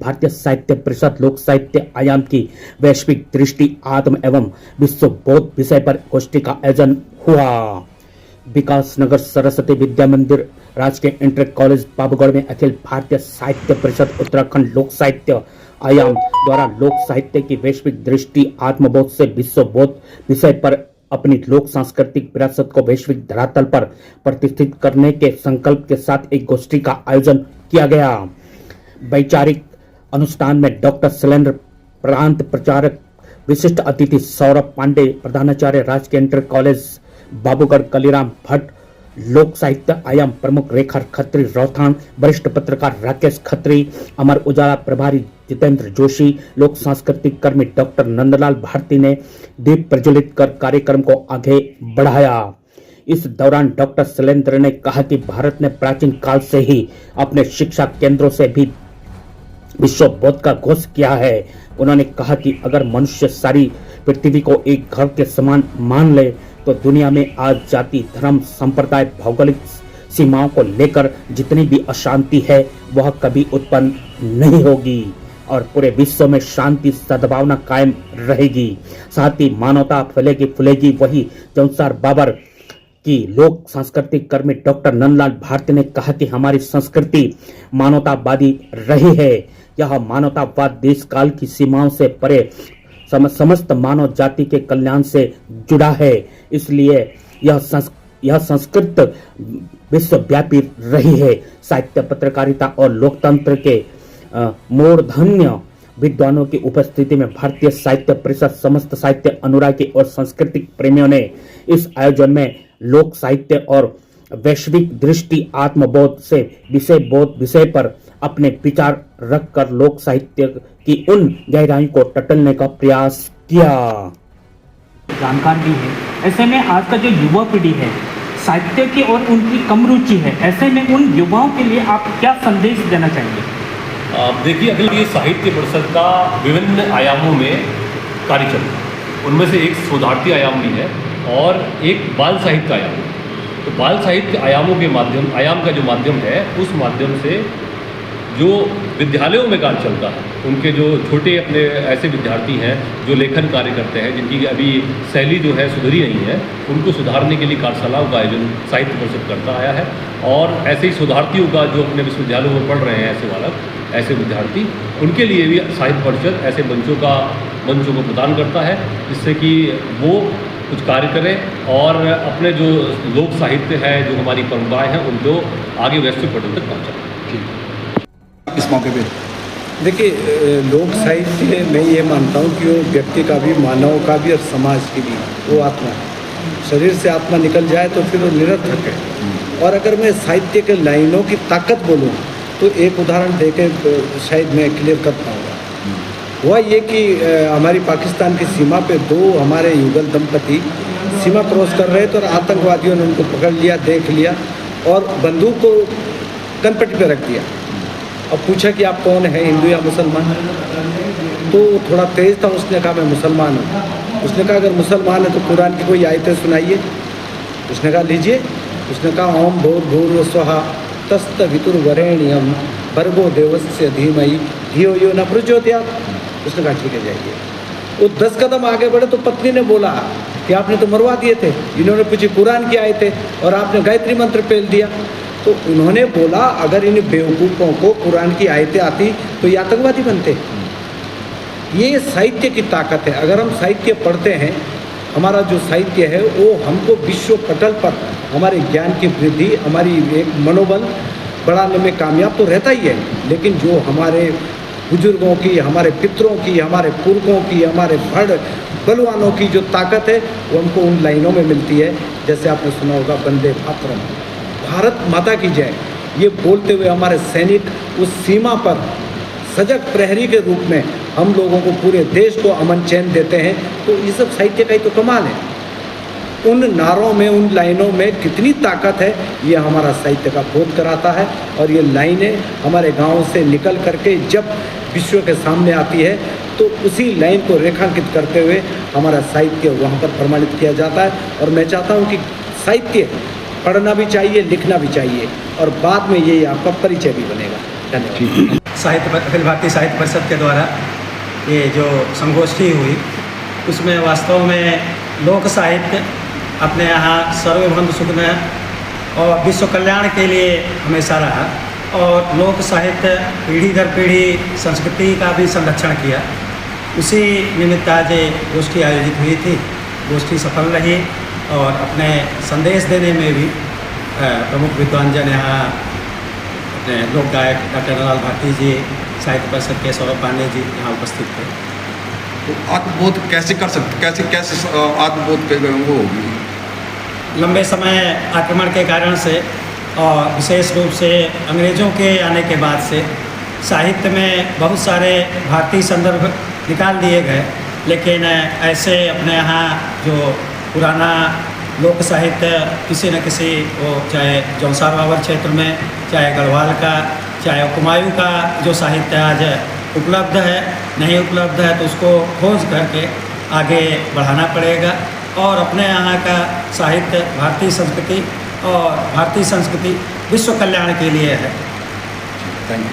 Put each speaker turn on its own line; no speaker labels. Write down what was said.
भारतीय साहित्य परिषद लोक साहित्य आयाम की वैश्विक दृष्टि आत्म एवं विश्व बोध विषय पर गोष्ठी का आयोजन हुआ। विकास नगर सरस्वती विद्या मंदिर राजकीय इंटर कॉलेज बाबूगढ़ में अखिल भारतीय साहित्य परिषद उत्तराखंड लोक साहित्य आयाम द्वारा लोक साहित्य की वैश्विक दृष्टि आत्मबोध से विश्व बोध विषय पर अपनी लोक सांस्कृतिक विरासत को वैश्विक धरातल पर प्रतिष्ठित करने के संकल्प के साथ एक गोष्ठी का आयोजन किया गया। वैचारिक अनुष्ठान में डॉक्टर शैलेंद्र प्रांत प्रचारक, विशिष्ट अतिथि सौरभ पांडे, प्रधानाचार्य राजकीय इंटर कॉलेज बाबूगढ़ कलीराम भट्ट, लोक साहित्य आयाम प्रमुख रेखा खत्री रोहतांग, वरिष्ठ पत्रकार राकेश खत्री, अमर उजाला प्रभारी जितेंद्र जोशी, लोक सांस्कृतिक कर्मी डॉक्टर नंदलाल भारती ने दीप प्रज्वलित कर कार्यक्रम को आगे बढ़ाया। इस दौरान डॉक्टर शैलेंद्र ने कहा कि भारत ने प्राचीन काल से ही अपने शिक्षा केंद्रों से भी विश्व बोध का घोष किया है। उन्होंने कहा कि अगर मनुष्य सारी पृथ्वी को एक घर के समान मान ले तो दुनिया में आज जाति, धर्म, संप्रदाय, भौगोलिक सीमाओं को लेकर जितनी भी अशांति है वह कभी उत्पन्न नहीं होगी और पूरे विश्व में शांति सद्भावना कायम रहेगी। साथ ही मानवता फैलेगी फूलेगी। वही चौंसार बाबर की लोक सांस्कृतिक कर्मी डॉक्टर नंदलाल भारती ने कहा कि हमारी संस्कृति मानवतावादी रही है। यह मानवतावाद देश काल की सीमाओं से परे समस्त मानव जाति के कल्याण से जुड़ा है। इसलिए यह संस्कृत विश्वव्यापी रही है। साहित्य, पत्रकारिता और लोकतंत्र के मूर्धन्य विद्वानों की उपस्थिति में भारतीय साहित्य परिषद समस्त साहित्य अनुरागी और सांस्कृतिक प्रेमियों ने इस आयोजन में लोक साहित्य और वैश्विक दृष्टि आत्मबोध से विषय पर अपने विचार रखकर लोक साहित्य की उन गहराई को टटोलने का प्रयास किया।
जानकार भी है। ऐसे में आज का जो युवा पीढ़ी है साहित्य की और उनकी कम रुचि है, ऐसे में उन युवाओं के लिए आप क्या संदेश देना चाहेंगे?
देखिए, अखिल ये साहित्य परिषद का विभिन्न आयामों में कार्य चल रहा है। उनमें से एक शोधार्थी आयाम भी है और एक बाल साहित्य आयाम है। तो बाल साहित्य आयामों के आयाम का जो माध्यम है उस माध्यम से जो विद्यालयों में कार्य चलता है, उनके जो छोटे अपने ऐसे विद्यार्थी हैं जो लेखन कार्य करते हैं, जिनकी अभी शैली जो है सुधरी नहीं है, उनको सुधारने के लिए कार्यशालाओं का आयोजन साहित्य परिषद करता आया है। और ऐसे ही शोधार्थियों का जो अपने विश्वविद्यालयों में पढ़ रहे हैं ऐसे बालक, ऐसे विद्यार्थी, उनके लिए भी साहित्य परिषद ऐसे मंचों को प्रदान करता है जिससे कि वो कुछ कार्य करें और अपने जो लोक साहित्य है, जो हमारी परंपराएं हैं, उनको आगे वैश्विक पटल तक पहुँचाएं।
इस मौके पे देखिए, लोक साहित्य मैं ये मानता हूँ कि वो व्यक्ति का भी, मानव का भी और समाज की भी वो आत्मा है। शरीर से आत्मा निकल जाए तो फिर वो निरर्थक है। और अगर मैं साहित्य के लाइनों की ताकत बोलूँ तो एक उदाहरण देके शायद मैं क्लियर कर पाऊँगा। हुआ ये कि हमारी पाकिस्तान की सीमा पे दो हमारे युगल दंपति सीमा क्रॉस कर रहे थे और आतंकवादियों ने उनको पकड़ लिया, देख लिया और बंदूक को कनपट्टी पे रख दिया। अब पूछा कि आप कौन है, हिंदू या मुसलमान? तो थोड़ा तेज़ था, उसने कहा मैं मुसलमान हूँ। उसने कहा अगर मुसलमान है तो कुरान की कोई आयतें सुनाइए। उसने कहा लीजिए। उसने कहा ओम भूर्भुवः स्वः तत्सवितुर्वरेण्यं भर्गो देवस्य धीमहि धियो यो न प्रचोदयात्। उसने कहा ठीक है जाइए। वो 10 कदम आगे बढ़े तो पत्नी ने बोला कि आपने तो मरवा दिए थे। इन्होंने पूछी कुरान की आयतें और आपने गायत्री मंत्र पेल दिया। तो उन्होंने बोला अगर इन बेवकूफ़ों को कुरान की आयतें आती तो ये आतंकवादी बनते। ये साहित्य की ताकत है। अगर हम साहित्य पढ़ते हैं, हमारा जो साहित्य है वो हमको विश्व पटल पर हमारे ज्ञान की वृद्धि, हमारी एक मनोबल बढ़ाने में कामयाब तो रहता ही है। लेकिन जो हमारे बुजुर्गों की, हमारे पितरों की, हमारे पुरखों की, हमारे बड़ बलवानों की जो ताकत है वो हमको उन लाइनों में मिलती है। जैसे आपने सुना होगा वंदे मातरम, भारत माता की जय, ये बोलते हुए हमारे सैनिक उस सीमा पर सजग प्रहरी के रूप में हम लोगों को, पूरे देश को अमन चैन देते हैं। तो ये सब साहित्य का ही तो कमाल है। उन नारों में, उन लाइनों में कितनी ताकत है ये हमारा साहित्य का बोध कराता है। और ये लाइनें हमारे गांव से निकल करके जब विश्व के सामने आती है तो उसी लाइन को रेखांकित करते हुए हमारा साहित्य वहाँ पर प्रमाणित किया जाता है। और मैं चाहता हूँ कि साहित्य पढ़ना भी चाहिए, लिखना भी चाहिए और बाद में ये आपका परिचय भी बनेगा। धन्यवाद।
अखिल भारतीय साहित्य परिषद के द्वारा ये जो संगोष्ठी हुई उसमें वास्तव में लोक साहित्य अपने यहाँ सर्वबंधु सुखमय और विश्व कल्याण के लिए हमेशा रहा और लोक साहित्य पीढ़ी दर पीढ़ी संस्कृति का भी संरक्षण किया। उसी निमित्त आज ये गोष्ठी आयोजित हुई थी। गोष्ठी सफल रही और अपने संदेश देने में भी प्रमुख विद्वानजन यहाँ अपने लोक गायक डॉक्टर नंदलाल भारती जी, साहित्य परिषद के सौरभ पांडे जी यहाँ उपस्थित थे।
तो आत्मबोध कैसे कर सकते, कैसे आत्मबोध वो होगी?
लंबे समय आक्रमण के कारण से और विशेष रूप से अंग्रेज़ों के आने के बाद से साहित्य में बहुत सारे भारतीय संदर्भ निकाल दिए गए, लेकिन ऐसे अपने यहाँ जो पुराना लोक साहित्य किसी न किसी वो चाहे जौनसार बाबर क्षेत्र में, चाहे गढ़वाल का, चाहे कुमायूं का जो साहित्य आज उपलब्ध है, नहीं उपलब्ध है तो उसको खोज करके आगे बढ़ाना पड़ेगा और अपने यहाँ का साहित्य भारतीय संस्कृति और भारतीय संस्कृति विश्व कल्याण के लिए है।